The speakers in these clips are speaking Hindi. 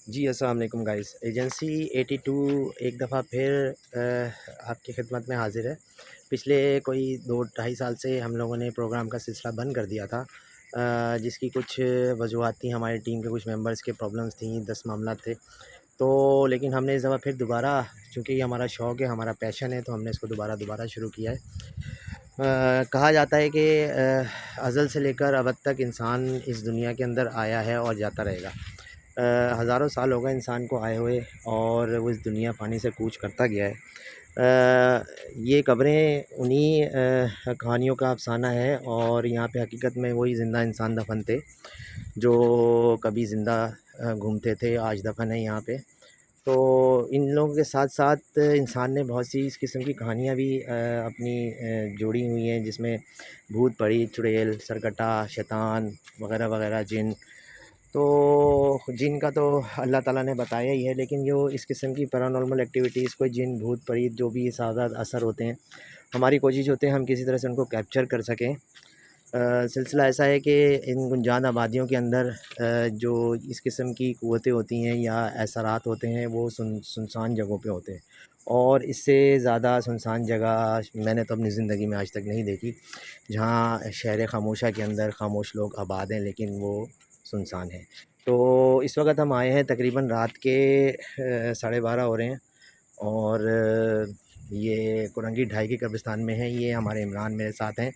जी, अस्सलाम वालेकुम गाइस। एजेंसी 82 एक दफ़ा फिर आपकी खिदमत में हाज़िर है। पिछले कोई 2 ढाई साल से हम लोगों ने प्रोग्राम का सिलसिला बंद कर दिया था, जिसकी कुछ वजूहात थी। हमारी टीम के कुछ मेंबर्स के प्रॉब्लम्स थी, 10 मामला थे। तो लेकिन हमने इस दफ़ा फिर दोबारा, चूँकि ये हमारा शौक़ है, हमारा पैशन है, तो हमने इसको दोबारा शुरू किया है। कहा जाता है कि अज़ल से लेकर अबद तक इंसान इस दुनिया के अंदर आया है और जाता रहेगा। हज़ारों साल हो गए इंसान को आए हुए, और वो इस दुनिया फ़ानी से कूच करता गया है। ये कब्रें उन्हीं कहानियों का अफ़साना है, और यहाँ पे हकीकत में वही ज़िंदा इंसान दफ़न थे, जो कभी ज़िंदा घूमते थे, आज दफ़न है यहाँ पे। तो इन लोगों के साथ-साथ इंसान ने बहुत सी इस किस्म की कहानियाँ भी अपनी जोड़ी हुई हैं, जिसमें भूत, प्रेत, चुड़ैल, सरकटा, शैतान वग़ैरह, जिन। तो जिन का तो अल्लाह ताला ने बताया ही है, लेकिन जो इस किस्म की पैरानॉर्मल एक्टिविटीज़, कोई जिन, भूत, प्रेत, जो भी साज़ाद असर होते हैं, हमारी कोशिश होती है हम किसी तरह से उनको कैप्चर कर सकें। सिलसिला ऐसा है कि इन गुंजान आबादियों के अंदर जो इस किस्म की क़ुव्वतें होती हैं या असरात होते हैं, वो सुनसान जगहों पे होते हैं, और इससे ज़्यादा सुनसान जगह मैंने तो अपनी ज़िंदगी में आज तक नहीं देखी, जहाँ शहर खामोशा के अंदर खामोश लोग आबाद हैं, लेकिन वो सुनसान है। तो इस वक़्त हम आए हैं, तकरीबन रात के 12:30 हो रहे हैं, और ये कोरंगी ढाई के कब्रिस्तान में है। ये हमारे इमरान मेरे साथ हैं।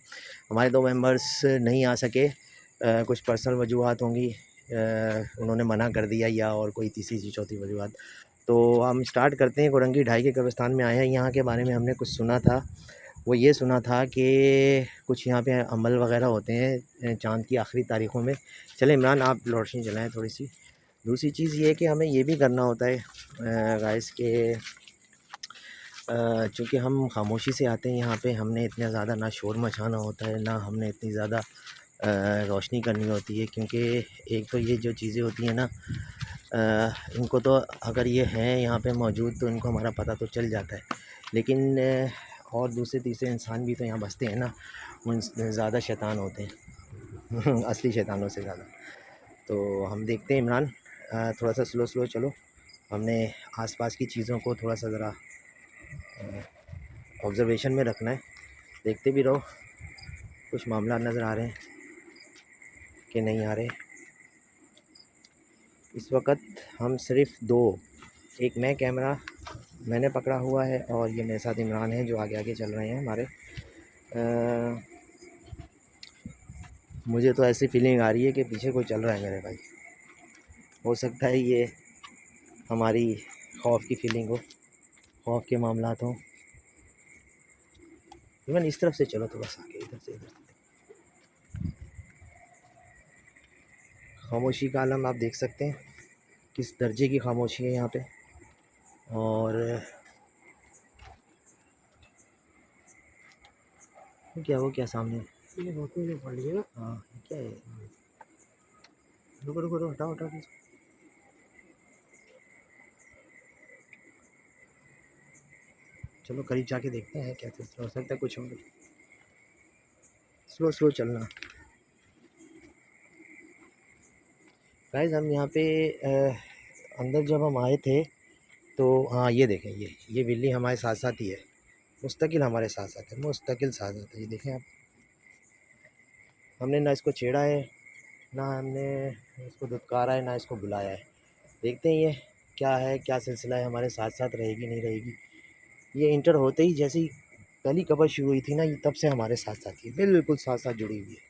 हमारे 2 मेंबर्स नहीं आ सके, कुछ पर्सनल वजूहात होंगी, उन्होंने मना कर दिया, या और कोई तीसरी चौथी वजूहात। तो हम स्टार्ट करते हैं। कोरंगी ढाई के कब्रिस्तान में आए हैं। यहाँ के बारे में हमने कुछ सुना था। वो ये सुना था कि कुछ यहाँ पे अमल वग़ैरह होते हैं चाँद की आखिरी तारीख़ों में। चलें इमरान, आप रोशनी जलाएँ थोड़ी-सी। दूसरी चीज़ ये है कि हमें ये भी करना होता है गाइस कि चूँकि हम खामोशी से आते हैं यहाँ पे, हमने इतना ज़्यादा ना शोर मचाना होता है, ना हमने इतनी ज़्यादा रोशनी करनी होती है, क्योंकि एक तो ये जो चीज़ें होती हैं ना, इनको तो अगर ये हैं यहाँ पे मौजूद, तो इनको हमारा पता तो चल जाता है, लेकिन और दूसरे तीसरे इंसान भी तो यहाँ बसते हैं ना, उनसे ज़्यादा शैतान होते हैं असली शैतानों से ज़्यादा। तो हम देखते हैं इमरान, थोड़ा-सा स्लो चलो। हमने आस-पास की चीज़ों को थोड़ा-सा ज़रा ऑब्ज़र्वेशन में रखना है। देखते भी रहो, कुछ मामला नज़र आ रहे हैं कि नहीं आ रहे। इस वक़्त हम सिर्फ़ 2, एक मैं कैमरा मैंने पकड़ा हुआ है, और ये मेरे साथ इमरान है, जो आगे चल रहे हैं हमारे। मुझे तो ऐसी फ़ीलिंग आ रही है कि पीछे कोई चल रहा है मेरे भाई। हो सकता है ये हमारी खौफ़ की फ़ीलिंग हो, खौफ़ के मामलात हों। इवन इस तरफ से चलो, थोड़ा-सा आगे, इधर से। खामोशी का आलम आप देख सकते हैं, किस दर्जे की खामोशी है यहाँ पे। और वो क्या सामने ये रोकने में पड़ गया ना। हाँ, क्या है? रुको, हटाओ। चलो करीब जाके देखते हैं क्या सिलसिला, हो सकता है कुछ और। स्लो चलना। गाइस, हम यहाँ पे अंदर जब हम आए थे, तो हाँ, ये देखें, ये बिल्ली हमारे साथ ही है, मुस्तकिल हमारे साथ है, मुस्तकिल साथ है। ये देखें आप, हमने ना इसको छेड़ा है, ना हमने इसको धुतकारा है, ना इसको बुलाया है। देखते हैं ये क्या है, क्या सिलसिला है, हमारे साथ रहेगी नहीं रहेगी। ये इंटर होते ही जैसे ही पहली कबर शुरू हुई थी ना, ये तब से हमारे साथ ही है, बिल्कुल साथ जुड़ी हुई है।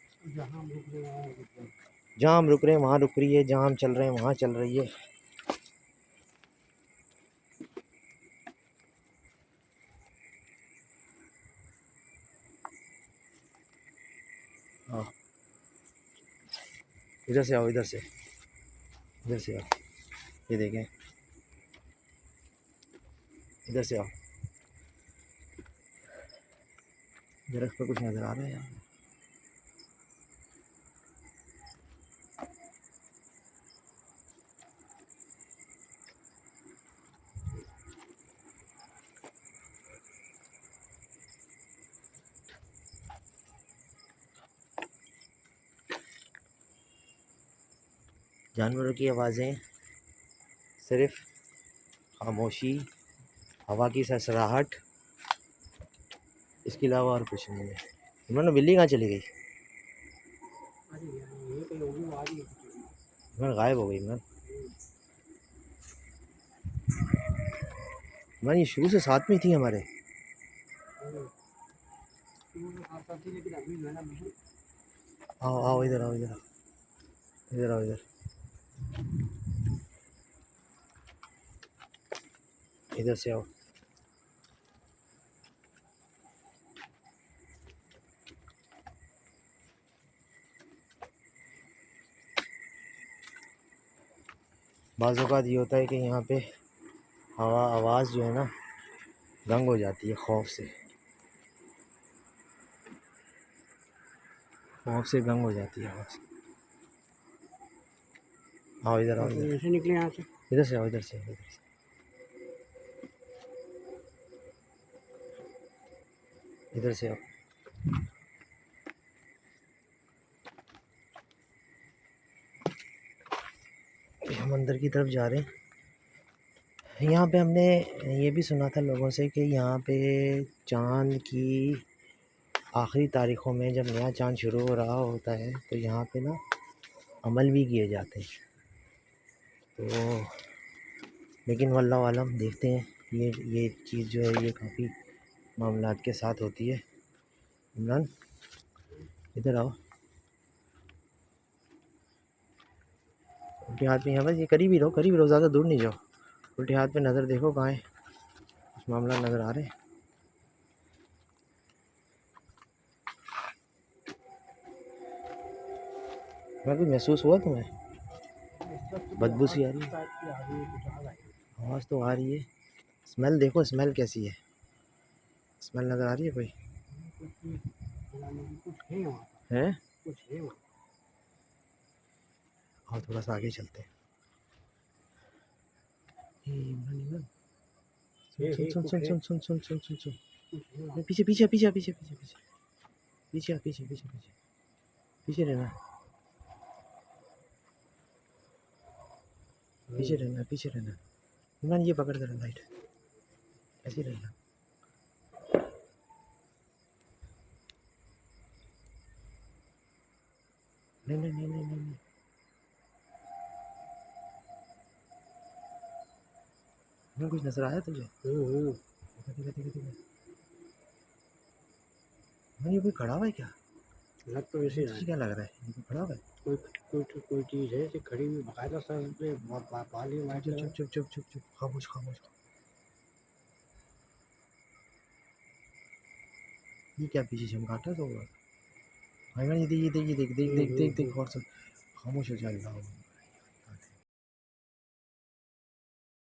जहाँ हम रुक रहे हैं वहाँ रुक रही है, जहाँ हम चल रहे हैं वहाँ चल रही है। हाँ, इधर से आओ। ये देखें, इधर से आओ। दरख्त पर कुछ नज़र आ रहा है यार। जानवरों की आवाज़ें सिर्फ खामोशी, हवा की सरसराहट, इसके अलावा और कुछ नहीं है। इमरान बिल्ली कहाँ चली गई? इमरान गायब हो गई। इमरान ये शुरू से साथ में थी हमारे। आओ आओ इधर आओ, इधर इधर आओ, इधर इधर से आओ। बाज़ औक़ात ये होता है कि यहाँ पे आवाज़ जो है ना दंग हो जाती है, खौफ से दंग हो जाती है आवाज़। आओ इधर आओ, इधर ऐसे निकले यहाँ से, इधर से आओ, इधर से इधर से आओ। हम अंदर की तरफ जा रहे हैं। यहाँ पे हमने ये भी सुना था लोगों से कि यहाँ पे चाँद की आखिरी तारीख़ों में जब नया चाँद शुरू हो रहा होता है तो यहाँ पे ना अमल भी किए जाते हैं। तो लेकिन वल्लाहु आलम, देखते हैं। ये चीज़ जो है ये काफ़ी मामलात के साथ होती है। इमरान इधर आओ, उल्टे हाथ में यहाँ बस ये करीब ही रहो, ज़्यादा दूर नहीं जाओ। उल्टे हाथ पे नज़र देखो कहाँ है, कुछ मामला नज़र आ रहे हैं। मैं कुछ महसूस हुआ तुम्हें? बदबू सी आ रही है, आवाज़ तो आ रही है। स्मेल देखो, स्मेल कैसी है? स्मेल नज़र आ रही है कोई? है? और थोड़ा सा आगे चलते हैं। सुन। पीछे रहना, पीछे रहना। इमरान ये पकड़ कर लाइट, ऐसे रहना। नहीं। कुछ नजर आया तुझे? ये कोई खड़ा हुआ है क्या? लग तो वैसे क्या लग रहा है? ये खड़ा हुआ है? कोई चीज़ है खड़ी हुई, बकायदा सर पे चुप, खामोश। ये क्या पीछे चमकाता तो? ये देख और सब खामोश हो जाएगा।